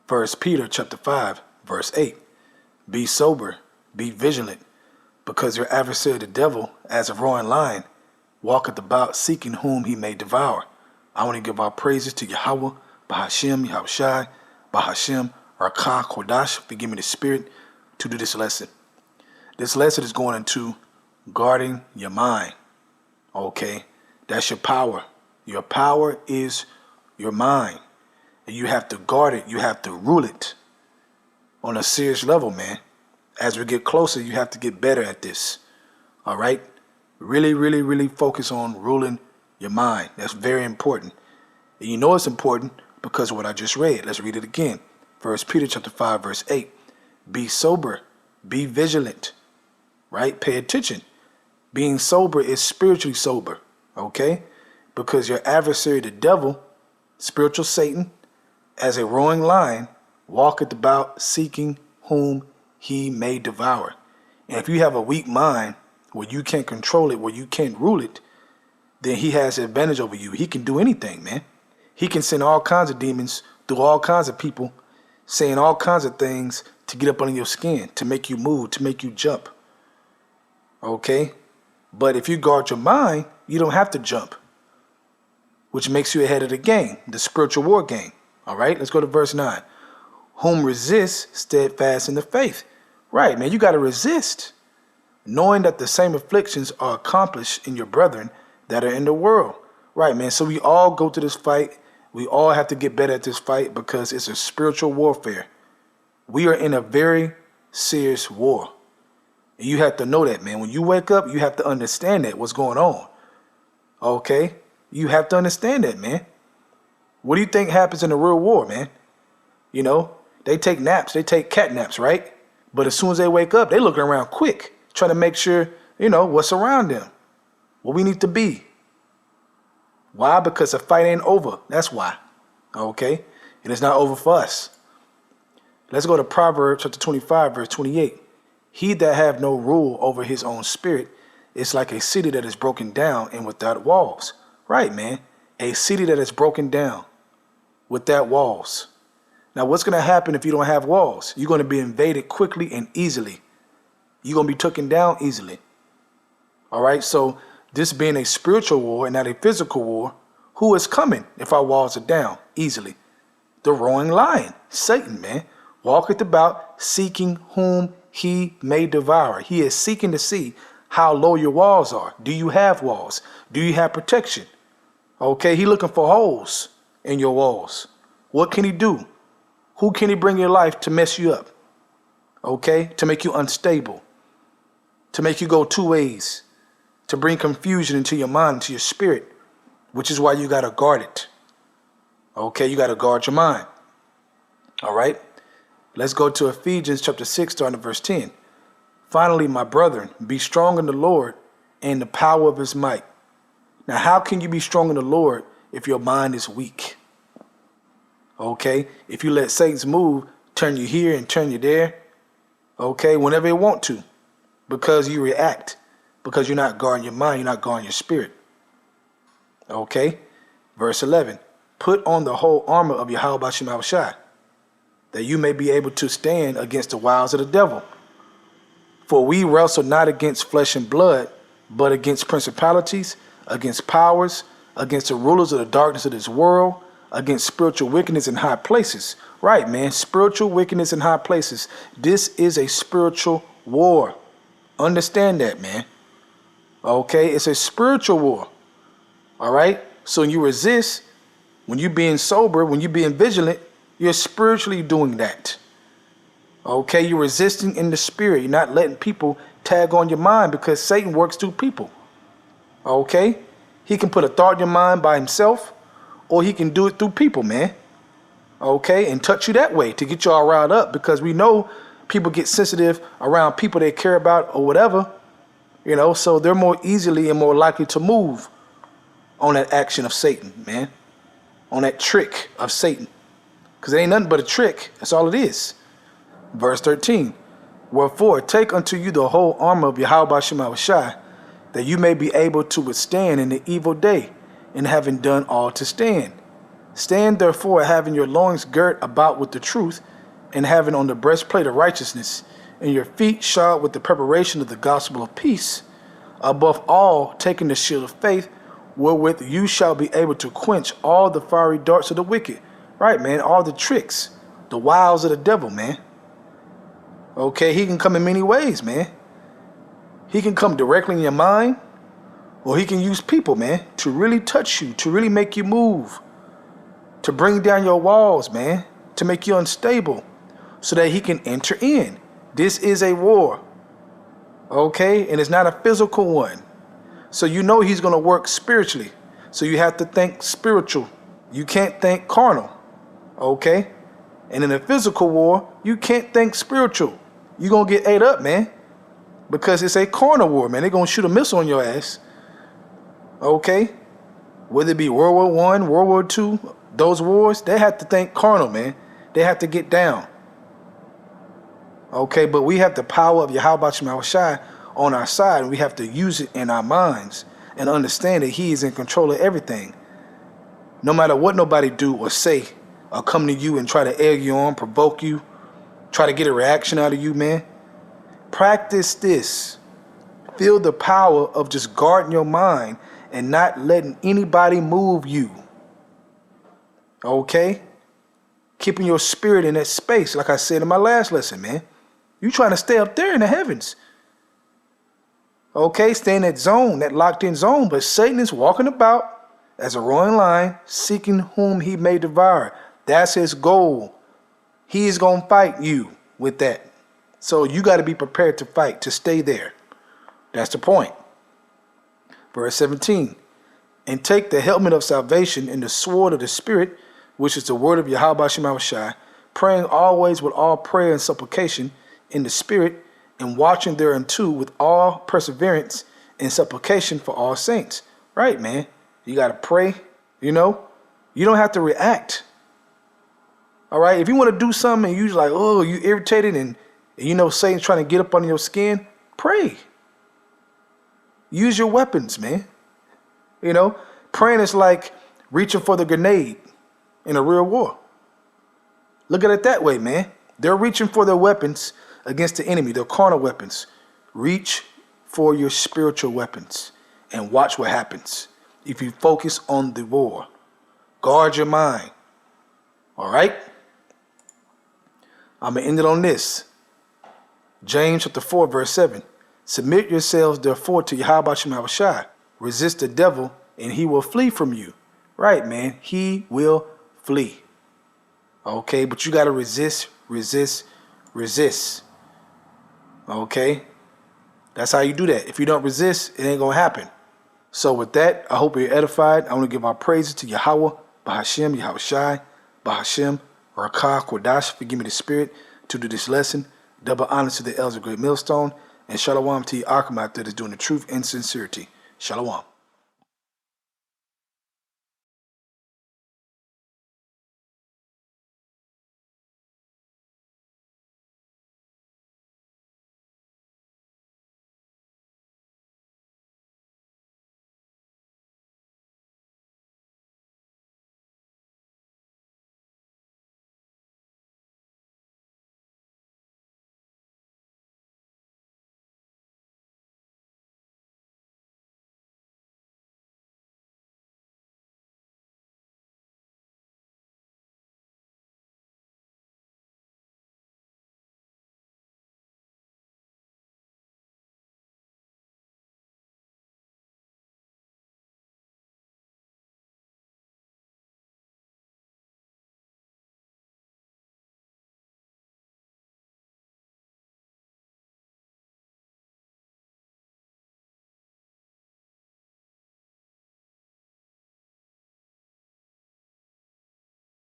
First Peter chapter 5, verse 8. Be sober, be vigilant, because your adversary the devil, as a roaring lion, walketh about seeking whom he may devour. I want to give our praises to Yahweh, Bahashem, Yahushai, Bahashem, Rakah, Kodash, forgive me the spirit, to do this lesson. This lesson is going into guarding your mind. Okay, that's your power. Your power is your mind. And you have to guard it. You have to rule it on a serious level, man. As we get closer, you have to get better at this. All right? Really, really, really focus on ruling your mind. That's very important. And you know it's important because of what I just read. Let's read it again. First Peter chapter 5, verse 8. Be sober. Be vigilant. Right? Pay attention. Being sober is spiritually sober. Okay? Because your adversary, the devil, spiritual Satan, as a roaring lion, walketh about seeking whom he may devour. And if you have a weak mind where you can't control it, where you can't rule it, then he has an advantage over you. He can do anything, man. He can send all kinds of demons through all kinds of people, saying all kinds of things to get up under your skin, to make you move, to make you jump. Okay? But if you guard your mind, you don't have to jump, which makes you ahead of the game, the spiritual war game. All right, let's go to verse 9. Whom resist steadfast in the faith. Right, man, you got to resist, knowing that the same afflictions are accomplished in your brethren that are in the world. Right, man, so we all go to this fight. We all have to get better at this fight because it's a spiritual warfare. We are in a very serious war. And you have to know that, man. When you wake up, you have to understand that, what's going on. Okay? You have to understand that, man. What do you think happens in a real war, man? You know, they take naps. They take cat naps, right? But as soon as they wake up, they looking around quick, trying to make sure, you know, what's around them, what we need to be. Why? Because the fight ain't over. That's why. Okay? And it's not over for us. Let's go to Proverbs chapter 25, verse 28. He that have no rule over his own spirit is like a city that is broken down and without walls. Right, man. A city that is broken down without walls. Now, what's going to happen if you don't have walls? You're going to be invaded quickly and easily. You're going to be taken down easily. All right. So this being a spiritual war and not a physical war, who is coming if our walls are down easily? The roaring lion, Satan, man, walketh about seeking whom he may devour. He is seeking to see how low your walls are. Do you have walls? Do you have protection? Okay, he looking for holes in your walls. What can he do? Who can he bring in your life to mess you up? Okay, to make you unstable, to make you go two ways, to bring confusion into your mind, into your spirit, which is why you got to guard it. Okay, you got to guard your mind. All right, let's go to Ephesians chapter 6, starting at verse 10. Finally, my brethren, be strong in the Lord and the power of his might. Now, how can you be strong in the Lord if your mind is weak? Okay, if you let Satan's move turn you here and turn you there, okay, whenever they want to, because you react, because you're not guarding your mind, you're not guarding your spirit. Okay, verse 11, put on the whole armor of Yahweh Bashem Yahushai, that you may be able to stand against the wiles of the devil. For we wrestle not against flesh and blood, but against principalities, against powers, against the rulers of the darkness of this world, against spiritual wickedness in high places. Right, man, spiritual wickedness in high places. This is a spiritual war. Understand that, man. Okay, it's a spiritual war. All right, so when you resist, when you're being sober, when you're being vigilant, you're spiritually doing that. Okay, you're resisting in the spirit. You're not letting people tag on your mind because Satan works through people. Okay, he can put a thought in your mind by himself, or he can do it through people, man. Okay, and touch you that way to get you all riled up, because we know people get sensitive around people they care about or whatever, you know, so they're more easily and more likely to move on that action of Satan, man, on that trick of Satan, because it ain't nothing but a trick. That's all it is. Verse 13, wherefore take unto you the whole armor of Yahweh Bashem Yahushai, that you may be able to withstand in the evil day, and having done all to stand. Stand therefore, having your loins girt about with the truth, and having on the breastplate of righteousness, and your feet shod with the preparation of the gospel of peace. Above all, taking the shield of faith, wherewith you shall be able to quench all the fiery darts of the wicked. Right, man, all the tricks, the wiles of the devil, man. Okay, he can come in many ways, man. He can come directly in your mind, or he can use people, man, to really touch you, to really make you move, to bring down your walls, man, to make you unstable, so that he can enter in. This is a war, okay? And it's not a physical one. So you know he's going to work spiritually. So you have to think spiritual. You can't think carnal, okay? And in a physical war, you can't think spiritual. You're going to get ate up, man, because it's a carnal war, man. They're going to shoot a missile on your ass, okay? Whether it be World War I, World War II, those wars, they have to think carnal, man. They have to get down. Okay, but we have the power of Yahweh Shema Shai on our side, and we have to use it in our minds and understand that he is in control of everything. No matter what nobody do or say or come to you and try to egg you on, provoke you, try to get a reaction out of you, man. Practice this. Feel the power of just guarding your mind and not letting anybody move you. Okay? Keeping your spirit in that space, like I said in my last lesson, man. You trying to stay up there in the heavens. Okay, stay in that zone, that locked in zone, but Satan is walking about as a roaring lion, seeking whom he may devour. That's his goal. He is going to fight you with that. So you got to be prepared to fight, to stay there. That's the point. Verse 17, and take the helmet of salvation and the sword of the Spirit, which is the word of Yahweh Shema Shai, praying always with all prayer and supplication in the Spirit, and watching thereunto with all perseverance and supplication for all saints. Right, man. You got to pray, you know. You don't have to react. All right. If you want to do something and you're like, oh, you irritated and you know Satan's trying to get up under your skin, pray. Use your weapons, man. You know, praying is like reaching for the grenade in a real war. Look at it that way, man. They're reaching for their weapons against the enemy, their carnal weapons. Reach for your spiritual weapons and watch what happens if you focus on the war. Guard your mind. All right? I'm going to end it on this. James chapter 4, verse 7. Submit yourselves, therefore, to Yahweh Shema Shai. Resist the devil, and he will flee from you. Right, man. He will flee. Okay, but you got to resist, resist, resist. Okay? That's how you do that. If you don't resist, it ain't going to happen. So with that, I hope you're edified. I want to give our praises to Yahweh, Bahashem, Yahweh Shai, Bahashem, Rakah, Kodash, forgive me the spirit, to do this lesson. Double honor to the elders of Great Millstone. And shalom to Akhmat that is doing the truth and sincerity. Shalom.